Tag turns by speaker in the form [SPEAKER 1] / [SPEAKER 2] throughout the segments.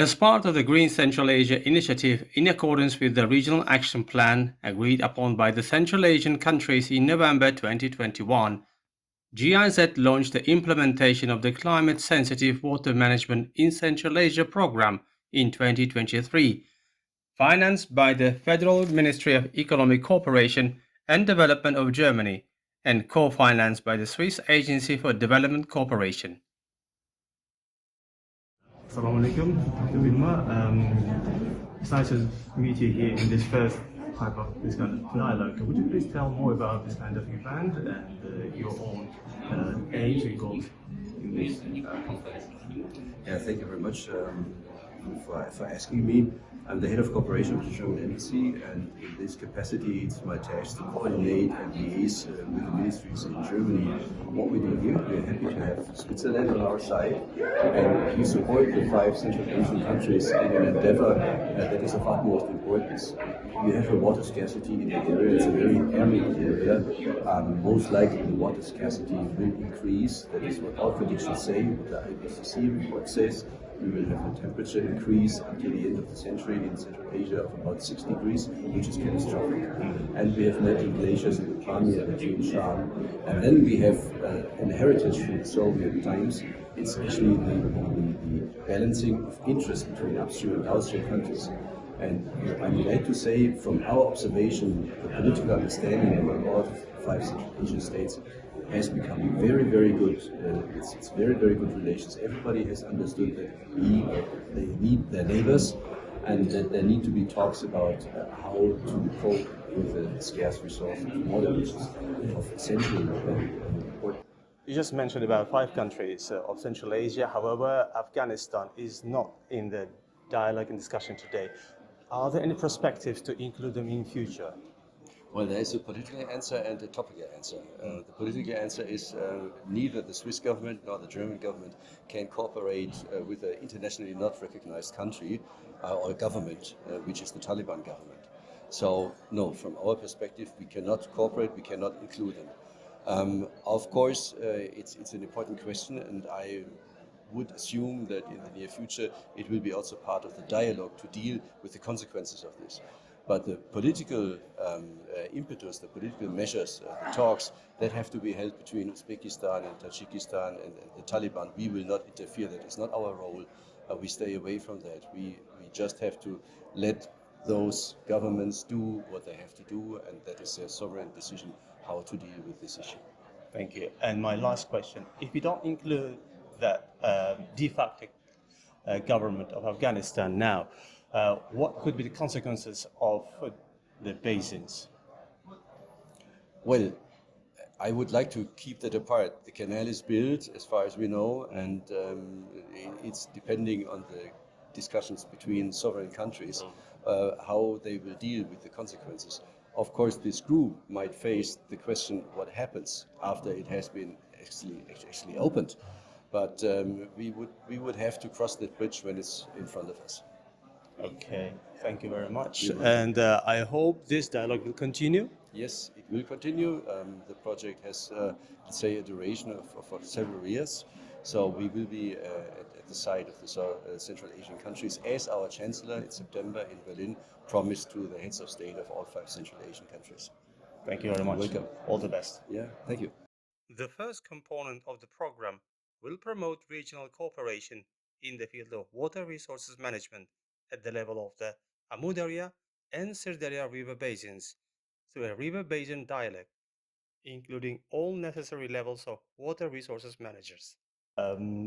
[SPEAKER 1] As part of the Green Central Asia Initiative, in accordance with the Regional Action Plan agreed upon by the Central Asian countries in November 2021, GIZ launched the implementation of the Climate Sensitive Water Management in Central Asia program in 2023, financed by the Federal Ministry of Economic Cooperation and Development of Germany and co-financed by the Swiss Agency for Development Cooperation. Assalamu alaikum, Dr. Vilma. It's nice to meet you here in this first type of this kind of dialogue. Would you please tell more about this kind of event and your own aims and goals in this conference?
[SPEAKER 2] Yeah, thank you very much for asking me. I'm the head of cooperation of the German Embassy, and in this capacity, it's my task to coordinate and liaise with the ministries in Germany. What we do here, we're happy to have Switzerland on our side, and we support the 5 Central Asian countries in an endeavor that is of utmost importance. We have a water scarcity in the area. It's a very arid area. Most likely, the water scarcity will increase. That is what all predictions say, what the IPCC report says. We will have a temperature increase until the end of the century in Central Asia of about 6 degrees, which is catastrophic. And we have melting glaciers in the Pamir and Tian Shan. And then we have an heritage from the Soviet times. It's actually the balancing of interest between upstream and downstream countries. And I'm glad to say, from our observation, the political understanding among all 5 Central Asian states has become very, very good. It's very, very good relations. Everybody has understood that they need their neighbors, and that there need to be talks about how to cope with the scarce resource of water, which is of essential importance.
[SPEAKER 1] You just mentioned about 5 countries of Central Asia. However, Afghanistan is not in the dialogue and discussion today. Are there any perspectives to include them in future?
[SPEAKER 2] Well, there is a political answer and a topical answer. The political answer is neither the Swiss government nor the German government can cooperate with an internationally not recognized country or government, which is the Taliban government. So, no, from our perspective, we cannot cooperate, we cannot include them. Of course, it's an important question, and I would assume that in the near future it will be also part of the dialogue to deal with the consequences of this. But the political impetus, the political measures, the talks that have to be held between Uzbekistan and Tajikistan and the Taliban, we will not interfere. That is not our role. We stay away from that. We just have to let those governments do what they have to do, and that is their sovereign decision how to deal with this issue.
[SPEAKER 1] Thank you. And my last question, if you don't include that de facto government of Afghanistan now, what could be the consequences of the basins?
[SPEAKER 2] Well, I would like to keep that apart. The canal is built, as far as we know, and it's depending on the discussions between sovereign countries how they will deal with the consequences. Of course, this group might face the question what happens after it has been actually opened. But we would have to cross that bridge when it's in front of us.
[SPEAKER 1] Okay, thank you very much. And I hope this dialogue will continue.
[SPEAKER 2] Yes, it will continue. The project has, let's say, a duration of several years. So we will be at the side of the Central Asian countries, as our Chancellor in September in Berlin promised to the heads of state of all 5 Central Asian countries.
[SPEAKER 1] Thank you very much.
[SPEAKER 2] Welcome.
[SPEAKER 1] All the best.
[SPEAKER 2] Yeah, thank you.
[SPEAKER 1] The first component of the program will promote regional cooperation in the field of water resources management at the level of the Amu Darya and Sir Darya river basins through a river basin dialogue, including all necessary levels of water resources managers.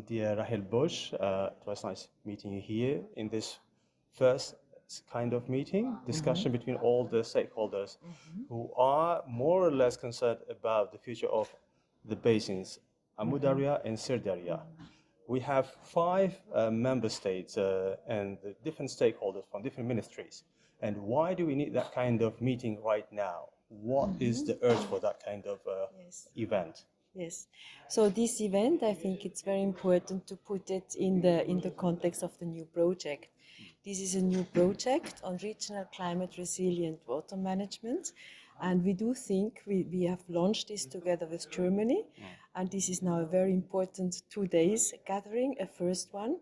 [SPEAKER 1] Dear Rahel Bush, it was nice meeting you here in this first kind of meeting, discussion between all the stakeholders who are more or less concerned about the future of the basins, Amu Darya and Sir Darya. We have 5 member states and the different stakeholders from different ministries. And why do we need that kind of meeting right now? What is the urge for that kind of event?
[SPEAKER 3] Yes. So this event, I think it's very important to put it in the context of the new project. This is a new project on regional climate resilient water management. And we do think we have launched this together with Germany. And this is now a very important 2 days gathering, a first one.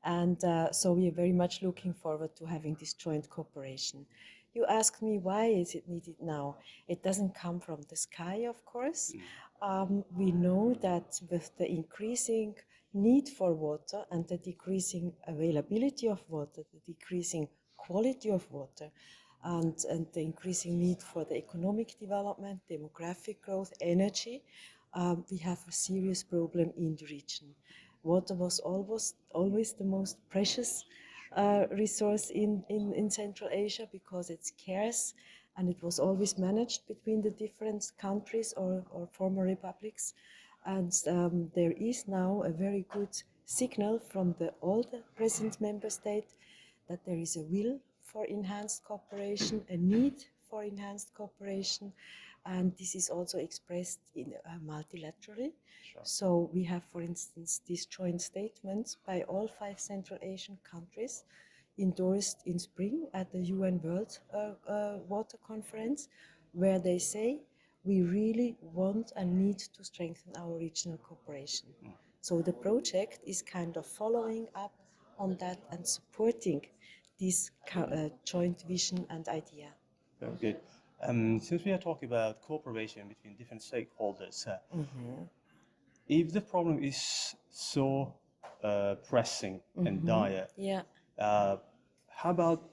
[SPEAKER 3] And so we are very much looking forward to having this joint cooperation. You asked me why is it needed now? It doesn't come from the sky, of course. We know that with the increasing need for water and the decreasing availability of water, the decreasing quality of water, and the increasing need for the economic development, demographic growth, energy, we have a serious problem in the region. Water was always the most precious resource in Central Asia because it's scarce and it was always managed between the different countries or former republics. And there is now a very good signal from all the present member states that there is a will for enhanced cooperation, a need for enhanced cooperation, and this is also expressed in multilaterally.
[SPEAKER 1] Sure.
[SPEAKER 3] So we have, for instance, this joint statement by all 5 Central Asian countries endorsed in spring at the UN World Water Conference, where they say we really want and need to strengthen our regional cooperation. So the project is kind of following up on that and supporting this joint vision and idea.
[SPEAKER 1] Very good. Since we are talking about cooperation between different stakeholders, if the problem is so pressing and dire,
[SPEAKER 3] Yeah.
[SPEAKER 1] how about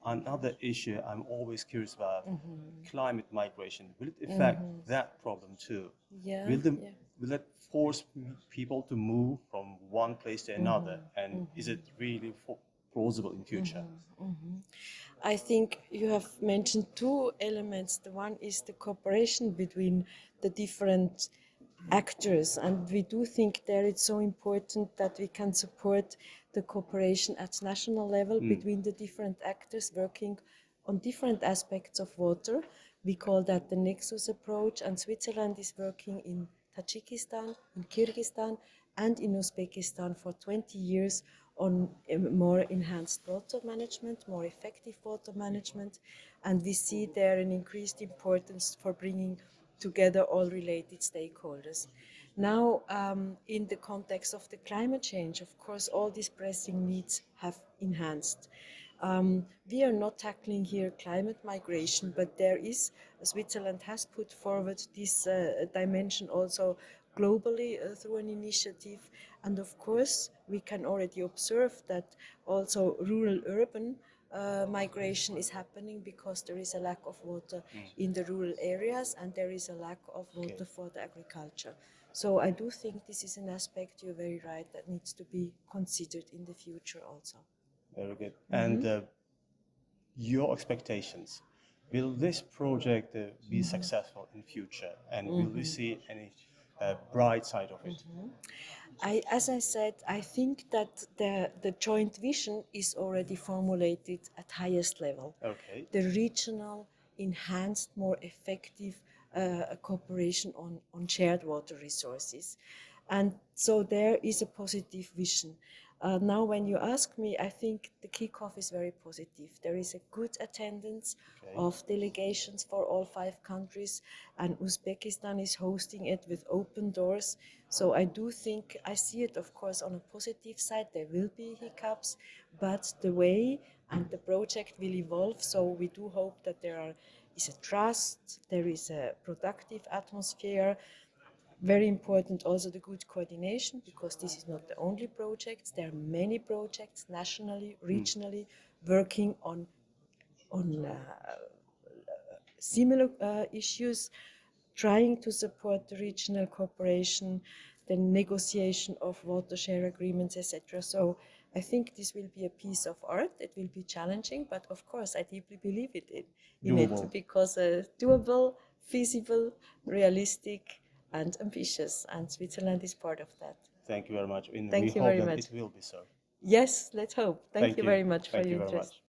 [SPEAKER 1] another issue I'm always curious about, climate migration? Will it affect that problem too?
[SPEAKER 3] Yeah.
[SPEAKER 1] Will it force people to move from one place to another? And is it really plausible in future?
[SPEAKER 3] I think you have mentioned 2 elements. The one is the cooperation between the different actors, and we do think there it's so important that we can support the cooperation at national level between the different actors working on different aspects of water. We call that the Nexus approach, and Switzerland is working in Tajikistan, in Kyrgyzstan, and in Uzbekistan for 20 years on more enhanced water management, more effective water management, and we see there an increased importance for bringing together all related stakeholders. Now, in the context of the climate change, of course, all these pressing needs have enhanced. We are not tackling here climate migration, but there is, Switzerland has put forward this dimension also globally through an initiative. And of course, we can already observe that also rural-urban migration is happening because there is a lack of water in the rural areas and there is a lack of water for the agriculture. So I do think this is an aspect, you're very right, that needs to be considered in the future also.
[SPEAKER 1] Very good. And your expectations, will this project be successful in future, and will we see any bright side of it?
[SPEAKER 3] As I said, I think that the joint vision is already formulated at highest level.
[SPEAKER 1] Okay.
[SPEAKER 3] The regional, enhanced, more effective cooperation on shared water resources. And so there is a positive vision. Now, when you ask me, I think the kickoff is very positive. There is a good attendance of delegations for all 5 countries, and Uzbekistan is hosting it with open doors. So I do think, I see it, of course, on a positive side. There will be hiccups, but the way and the project will evolve. So we do hope that there is a trust, there is a productive atmosphere. Very important also the good coordination, because this is not the only project. There are many projects nationally, regionally, working on similar issues, trying to support the regional cooperation, the negotiation of water share agreements, etc. So I think this will be a piece of art. It will be challenging, but of course I deeply believe in it because doable, feasible, realistic, and ambitious, and Switzerland is part of that.
[SPEAKER 1] Thank you very much. And
[SPEAKER 3] Thank
[SPEAKER 1] we
[SPEAKER 3] you
[SPEAKER 1] hope
[SPEAKER 3] very
[SPEAKER 1] that
[SPEAKER 3] much.
[SPEAKER 1] it will be so.
[SPEAKER 3] Yes, let's hope. Thank you very much for
[SPEAKER 1] Thank you
[SPEAKER 3] your
[SPEAKER 1] very
[SPEAKER 3] interest.
[SPEAKER 1] much.